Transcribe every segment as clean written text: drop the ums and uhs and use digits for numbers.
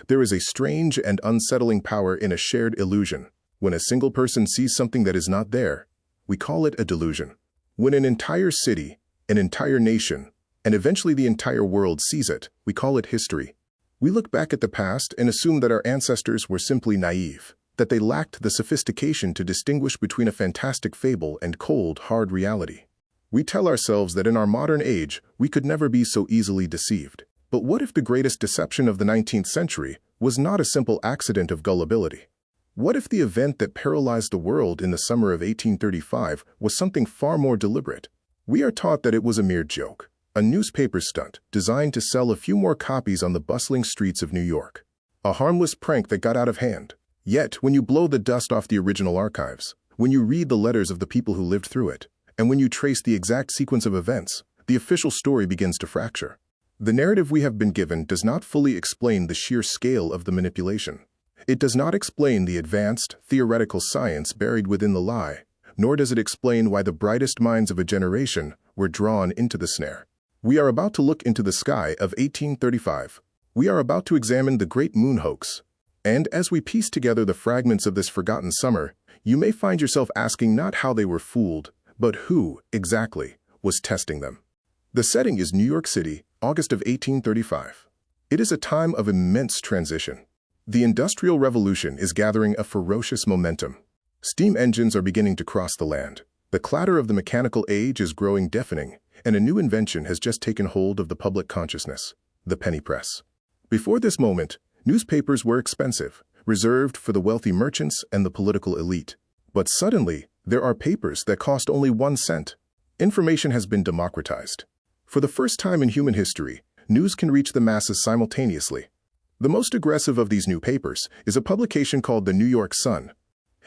There is a strange and unsettling power in a shared illusion. When a single person sees something that is not there, we call it a delusion. When an entire city, an entire nation, and eventually the entire world sees it, we call it history. We look back at the past and assume that our ancestors were simply naive, that they lacked the sophistication to distinguish between a fantastic fable and cold, hard reality. We tell ourselves that in our modern age, we could never be so easily deceived. But what if the greatest deception of the 19th century was not a simple accident of gullibility? What if the event that paralyzed the world in the summer of 1835 was something far more deliberate? We are taught that it was a mere joke, a newspaper stunt designed to sell a few more copies on the bustling streets of New York. A harmless prank that got out of hand. Yet, when you blow the dust off the original archives, when you read the letters of the people who lived through it, and when you trace the exact sequence of events, the official story begins to fracture. The narrative we have been given does not fully explain the sheer scale of the manipulation. It does not explain the advanced, theoretical science buried within the lie, nor does it explain why the brightest minds of a generation were drawn into the snare. We are about to look into the sky of 1835. We are about to examine the Great Moon Hoax. And as we piece together the fragments of this forgotten summer, you may find yourself asking not how they were fooled, but who, exactly, was testing them. The setting is New York City, August of 1835. It is a time of immense transition. The Industrial Revolution is gathering a ferocious momentum. Steam engines are beginning to cross the land. The clatter of the mechanical age is growing deafening, and a new invention has just taken hold of the public consciousness: the penny press. Before this moment, newspapers were expensive, reserved for the wealthy merchants and the political elite. But suddenly, there are papers that cost only 1 cent. Information has been democratized. For the first time in human history, news can reach the masses simultaneously. The most aggressive of these new papers is a publication called the New York Sun.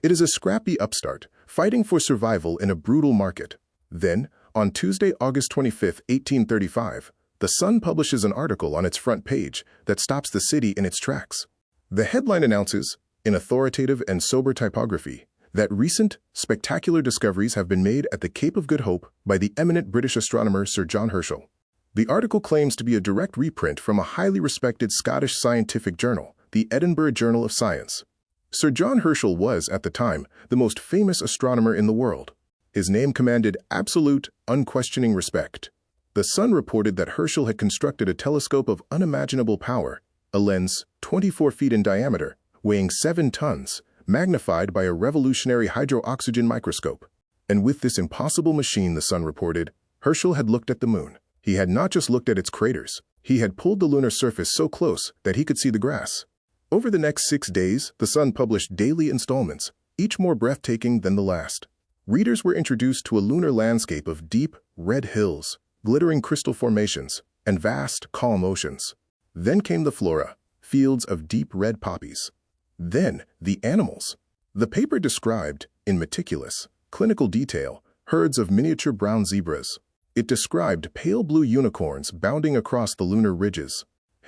It is a scrappy upstart, fighting for survival in a brutal market. Then, on Tuesday, August 25, 1835, the Sun publishes an article on its front page that stops the city in its tracks. The headline announces, in authoritative and sober typography, that recent, spectacular discoveries have been made at the Cape of Good Hope by the eminent British astronomer Sir John Herschel. The article claims to be a direct reprint from a highly respected Scottish scientific journal, the Edinburgh Journal of Science. Sir John Herschel was, at the time, the most famous astronomer in the world. His name commanded absolute, unquestioning respect. The Sun reported that Herschel had constructed a telescope of unimaginable power, a lens 24 feet in diameter, weighing 7 tons, magnified by a revolutionary hydro-oxygen microscope. And with this impossible machine, the Sun reported, Herschel had looked at the moon. He had not just looked at its craters. He had pulled the lunar surface so close that he could see the grass. Over the next 6 days, the Sun published daily installments, each more breathtaking than the last. Readers were introduced to a lunar landscape of deep, red hills, glittering crystal formations, and vast, calm oceans. Then came the flora, fields of deep red poppies. Then, the animals. The paper described, in meticulous, clinical detail, herds of miniature brown zebras. It described pale blue unicorns bounding across the lunar ridges.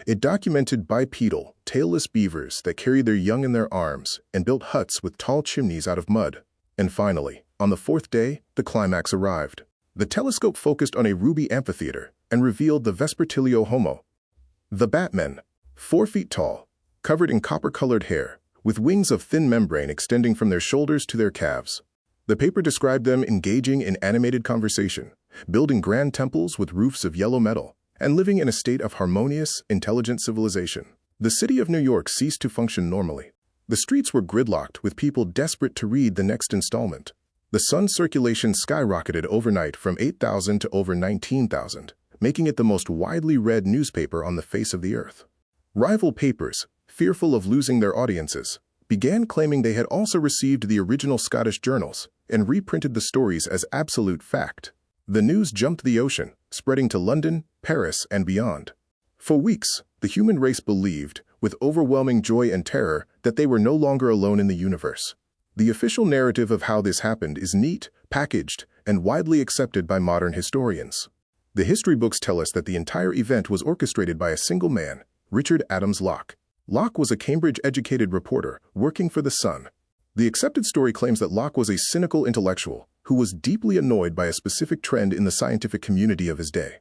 It documented bipedal, tailless beavers that carried their young in their arms and built huts with tall chimneys out of mud. And finally, on the 4th day, the climax arrived. The telescope focused on a ruby amphitheater and revealed the Vespertilio homo. The Batmen, 4 feet tall, covered in copper-colored hair, with wings of thin membrane extending from their shoulders to their calves. The paper described them engaging in animated conversation, building grand temples with roofs of yellow metal, and living in a state of harmonious, intelligent civilization. The city of New York ceased to function normally. The streets were gridlocked with people desperate to read the next installment. The Sun's circulation skyrocketed overnight from 8,000 to over 19,000, making it the most widely read newspaper on the face of the earth. Rival papers, fearful of losing their audiences, began claiming they had also received the original Scottish journals and reprinted the stories as absolute fact. The news jumped the ocean, spreading to London, Paris, and beyond. For weeks, the human race believed, with overwhelming joy and terror, that they were no longer alone in the universe. The official narrative of how this happened is neat, packaged, and widely accepted by modern historians. The history books tell us that the entire event was orchestrated by a single man, Richard Adams Locke. Locke was a Cambridge-educated reporter working for the Sun. The accepted story claims that Locke was a cynical intellectual who was deeply annoyed by a specific trend in the scientific community of his day.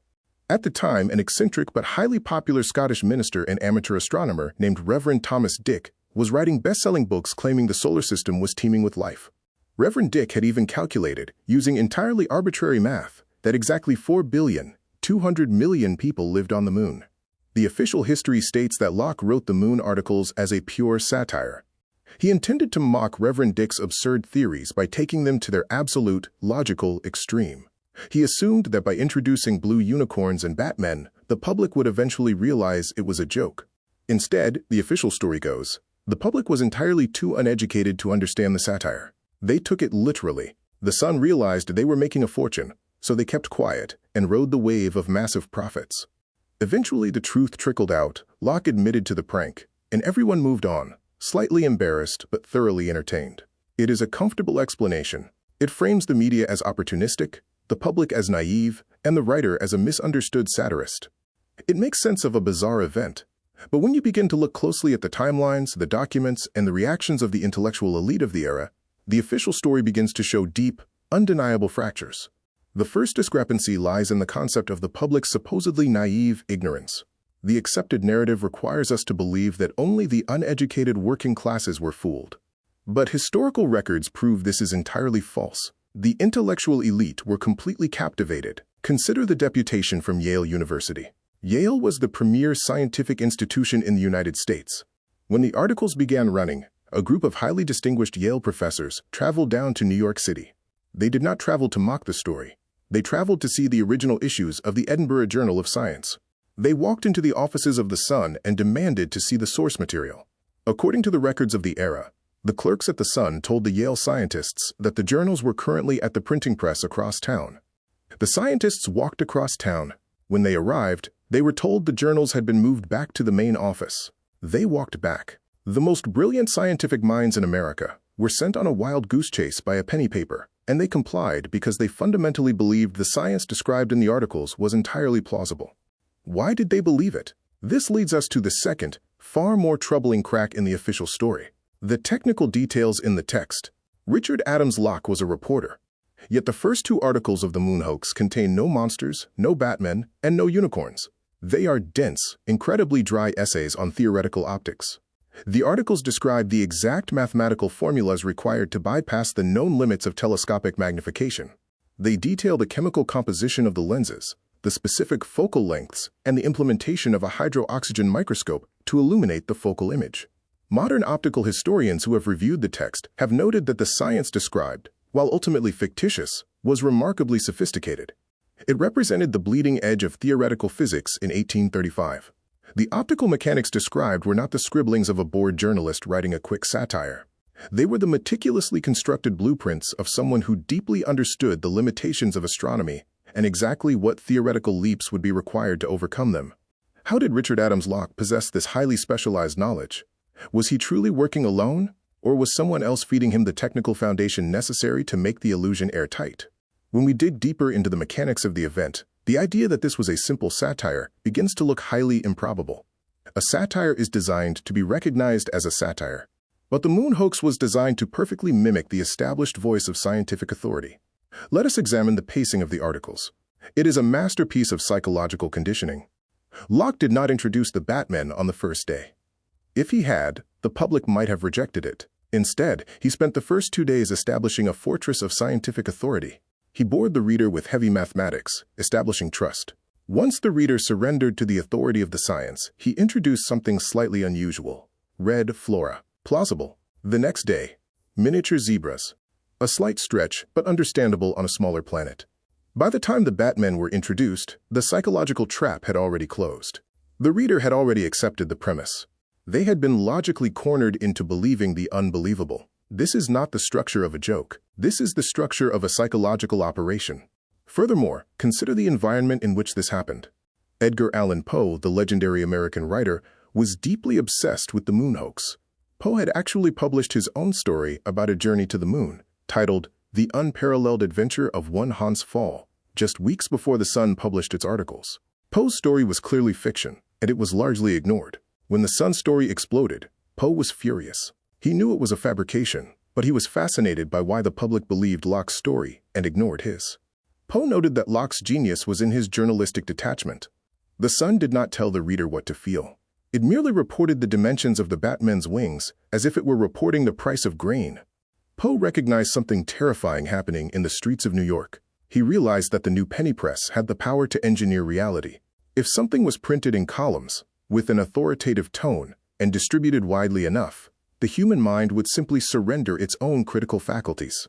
At the time, an eccentric but highly popular Scottish minister and amateur astronomer named Reverend Thomas Dick was writing best-selling books claiming the solar system was teeming with life. Reverend Dick had even calculated, using entirely arbitrary math, that exactly 4,200,000,000 people lived on the moon. The official history states that Locke wrote the moon articles as a pure satire. He intended to mock Reverend Dick's absurd theories by taking them to their absolute, logical extreme. He assumed that by introducing blue unicorns and Batmen, the public would eventually realize it was a joke. Instead, the official story goes, the public was entirely too uneducated to understand the satire. They took it literally. The Sun realized they were making a fortune, so they kept quiet and rode the wave of massive profits. Eventually, the truth trickled out, Locke admitted to the prank, and everyone moved on, slightly embarrassed but thoroughly entertained. It is a comfortable explanation. It frames the media as opportunistic, the public as naive, and the writer as a misunderstood satirist. It makes sense of a bizarre event. But when you begin to look closely at the timelines, the documents, and the reactions of the intellectual elite of the era, the official story begins to show deep, undeniable fractures. The first discrepancy lies in the concept of the public's supposedly naive ignorance. The accepted narrative requires us to believe that only the uneducated working classes were fooled. But historical records prove this is entirely false. The intellectual elite were completely captivated. Consider the deputation from Yale University. Yale was the premier scientific institution in the United States. When the articles began running, a group of highly distinguished Yale professors traveled down to New York City. They did not travel to mock the story. They traveled to see the original issues of the Edinburgh Journal of Science. They walked into the offices of the Sun and demanded to see the source material. According to the records of the era, the clerks at the Sun told the Yale scientists that the journals were currently at the printing press across town. The scientists walked across town. When they arrived, they were told the journals had been moved back to the main office. They walked back. The most brilliant scientific minds in America were sent on a wild goose chase by a penny paper, and they complied because they fundamentally believed the science described in the articles was entirely plausible. Why did they believe it? This leads us to the second, far more troubling crack in the official story. The technical details in the text. Richard Adams Locke was a reporter. Yet the first two articles of the moon hoax contain no monsters, no Batmen, and no unicorns. They are dense, incredibly dry essays on theoretical optics. The articles describe the exact mathematical formulas required to bypass the known limits of telescopic magnification. They detail the chemical composition of the lenses, the specific focal lengths, and the implementation of a hydro-oxygen microscope to illuminate the focal image. Modern optical historians who have reviewed the text have noted that the science described, while ultimately fictitious, was remarkably sophisticated. It represented the bleeding edge of theoretical physics in 1835. The optical mechanics described were not the scribblings of a bored journalist writing a quick satire. They were the meticulously constructed blueprints of someone who deeply understood the limitations of astronomy and exactly what theoretical leaps would be required to overcome them. How did Richard Adams Locke possess this highly specialized knowledge? Was he truly working alone, or was someone else feeding him the technical foundation necessary to make the illusion airtight? When we dig deeper into the mechanics of the event, the idea that this was a simple satire begins to look highly improbable. A satire is designed to be recognized as a satire. But the moon hoax was designed to perfectly mimic the established voice of scientific authority. Let us examine the pacing of the articles. It is a masterpiece of psychological conditioning. Locke did not introduce the Batmen on the first day. If he had, the public might have rejected it. Instead, he spent the first 2 days establishing a fortress of scientific authority. He bored the reader with heavy mathematics, establishing trust. Once the reader surrendered to the authority of the science, he introduced something slightly unusual. Red flora. Plausible. The next day, miniature zebras. A slight stretch, but understandable on a smaller planet. By the time the Batmen were introduced, the psychological trap had already closed. The reader had already accepted the premise. They had been logically cornered into believing the unbelievable. This is not the structure of a joke. This is the structure of a psychological operation. Furthermore, consider the environment in which this happened. Edgar Allan Poe, the legendary American writer, was deeply obsessed with the moon hoax. Poe had actually published his own story about a journey to the moon, titled The Unparalleled Adventure of One Hans Pfaall, just weeks before the Sun published its articles. Poe's story was clearly fiction, and it was largely ignored. When the Sun story exploded, Poe was furious. He knew it was a fabrication, but he was fascinated by why the public believed Locke's story and ignored his. Poe noted that Locke's genius was in his journalistic detachment. The sun did not tell the reader what to feel. It merely reported the dimensions of the Batman's wings as if it were reporting the price of grain. Poe recognized something terrifying happening in the streets of New York. He realized that the new penny press had the power to engineer reality. If something was printed in columns, with an authoritative tone, and distributed widely enough, the human mind would simply surrender its own critical faculties.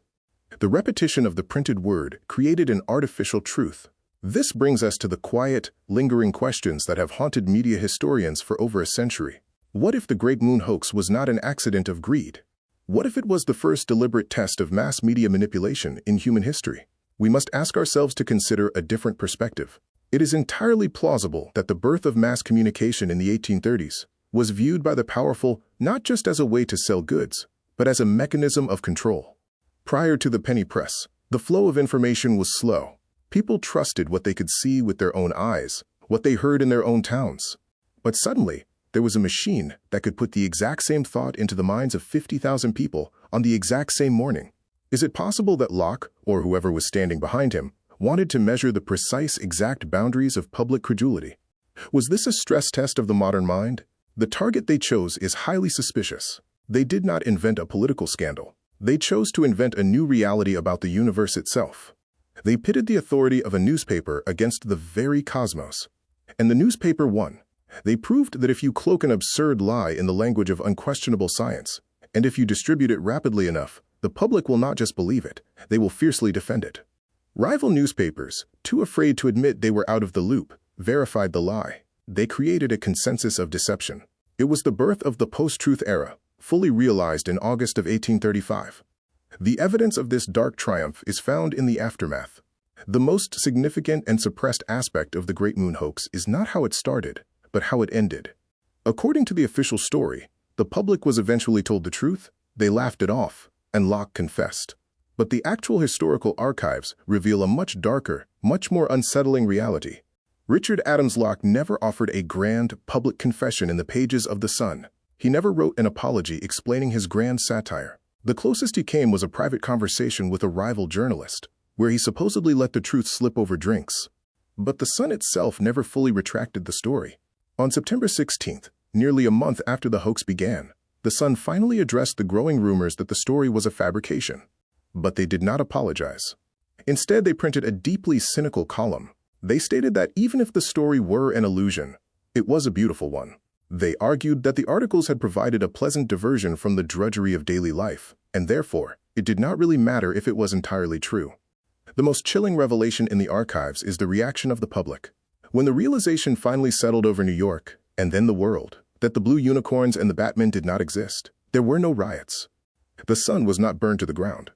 The repetition of the printed word created an artificial truth. This brings us to the quiet, lingering questions that have haunted media historians for over a century. What if the Great Moon Hoax was not an accident of greed? What if it was the first deliberate test of mass media manipulation in human history? We must ask ourselves to consider a different perspective. It is entirely plausible that the birth of mass communication in the 1830s was viewed by the powerful not just as a way to sell goods, but as a mechanism of control. Prior to the penny press, the flow of information was slow. People trusted what they could see with their own eyes, what they heard in their own towns. But suddenly, there was a machine that could put the exact same thought into the minds of 50,000 people on the exact same morning. Is it possible that Locke, or whoever was standing behind him, wanted to measure the precise exact boundaries of public credulity? Was this a stress test of the modern mind? The target they chose is highly suspicious. They did not invent a political scandal. They chose to invent a new reality about the universe itself. They pitted the authority of a newspaper against the very cosmos. And the newspaper won. They proved that if you cloak an absurd lie in the language of unquestionable science, and if you distribute it rapidly enough, the public will not just believe it, they will fiercely defend it. Rival newspapers, too afraid to admit they were out of the loop, verified the lie. They created a consensus of deception. It was the birth of the post-truth era, fully realized in August of 1835. The evidence of this dark triumph is found in the aftermath. The most significant and suppressed aspect of the Great Moon Hoax is not how it started, but how it ended. According to the official story, the public was eventually told the truth, they laughed it off, and Locke confessed. But the actual historical archives reveal a much darker, much more unsettling reality. Richard Adams Locke never offered a grand, public confession in the pages of The Sun. He never wrote an apology explaining his grand satire. The closest he came was a private conversation with a rival journalist, where he supposedly let the truth slip over drinks. But The Sun itself never fully retracted the story. On September 16th, nearly a month after the hoax began, The Sun finally addressed the growing rumors that the story was a fabrication. But they did not apologize. Instead, they printed a deeply cynical column. They stated that even if the story were an illusion, it was a beautiful one. They argued that the articles had provided a pleasant diversion from the drudgery of daily life, and therefore, it did not really matter if it was entirely true. The most chilling revelation in the archives is the reaction of the public. When the realization finally settled over New York, and then the world, that the blue unicorns and the Batman did not exist, there were no riots. The Sun was not burned to the ground.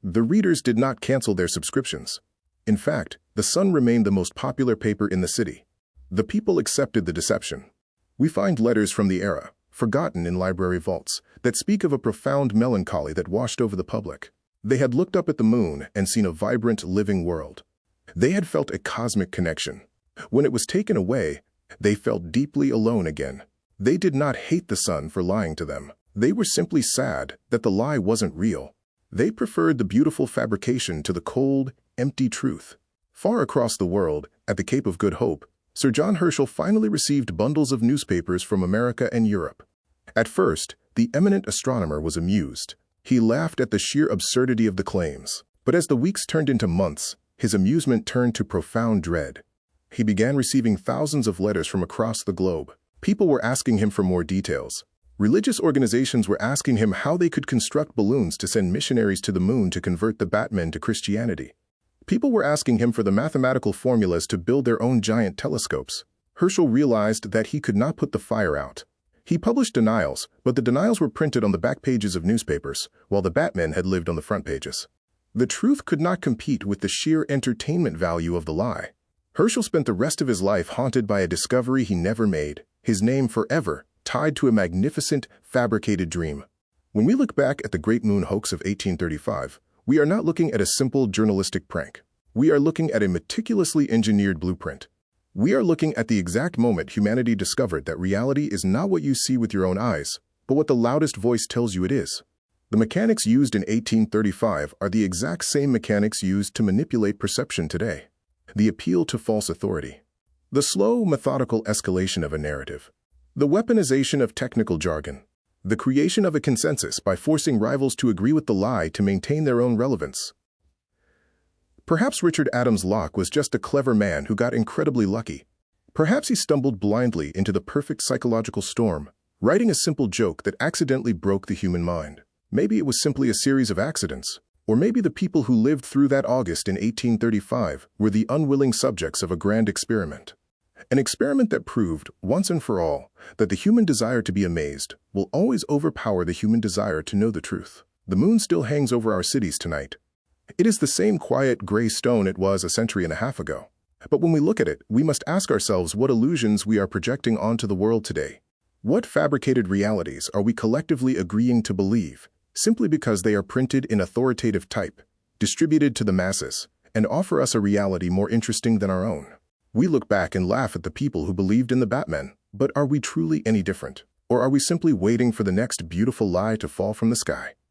The readers did not cancel their subscriptions. In fact, The Sun remained the most popular paper in the city. The people accepted the deception. We find letters from the era, forgotten in library vaults, that speak of a profound melancholy that washed over the public. They had looked up at the moon and seen a vibrant, living world. They had felt a cosmic connection. When it was taken away, they felt deeply alone again. They did not hate the Sun for lying to them. They were simply sad that the lie wasn't real. They preferred the beautiful fabrication to the cold, empty truth. Far across the world, at the Cape of Good Hope, Sir John Herschel finally received bundles of newspapers from America and Europe. At first, the eminent astronomer was amused. He laughed at the sheer absurdity of the claims. But as the weeks turned into months, his amusement turned to profound dread. He began receiving thousands of letters from across the globe. People were asking him for more details. Religious organizations were asking him how they could construct balloons to send missionaries to the moon to convert the Batmen to Christianity. People were asking him for the mathematical formulas to build their own giant telescopes. Herschel realized that he could not put the fire out. He published denials, but the denials were printed on the back pages of newspapers, while the Batmen had lived on the front pages. The truth could not compete with the sheer entertainment value of the lie. Herschel spent the rest of his life haunted by a discovery he never made, his name forever tied to a magnificent, fabricated dream. When we look back at the Great Moon Hoax of 1835, we are not looking at a simple journalistic prank. We are looking at a meticulously engineered blueprint. We are looking at the exact moment humanity discovered that reality is not what you see with your own eyes, but what the loudest voice tells you it is. The mechanics used in 1835 are the exact same mechanics used to manipulate perception today. The appeal to false authority. The slow, methodical escalation of a narrative. The weaponization of technical jargon. The creation of a consensus by forcing rivals to agree with the lie to maintain their own relevance. Perhaps Richard Adams Locke was just a clever man who got incredibly lucky. Perhaps he stumbled blindly into the perfect psychological storm, writing a simple joke that accidentally broke the human mind. Maybe it was simply a series of accidents, or maybe the people who lived through that August in 1835 were the unwilling subjects of a grand experiment. An experiment that proved, once and for all, that the human desire to be amazed will always overpower the human desire to know the truth. The moon still hangs over our cities tonight. It is the same quiet gray stone it was a century and a half ago. But when we look at it, we must ask ourselves what illusions we are projecting onto the world today. What fabricated realities are we collectively agreeing to believe, simply because they are printed in authoritative type, distributed to the masses, and offer us a reality more interesting than our own? We look back and laugh at the people who believed in the Batman, but are we truly any different? Or are we simply waiting for the next beautiful lie to fall from the sky?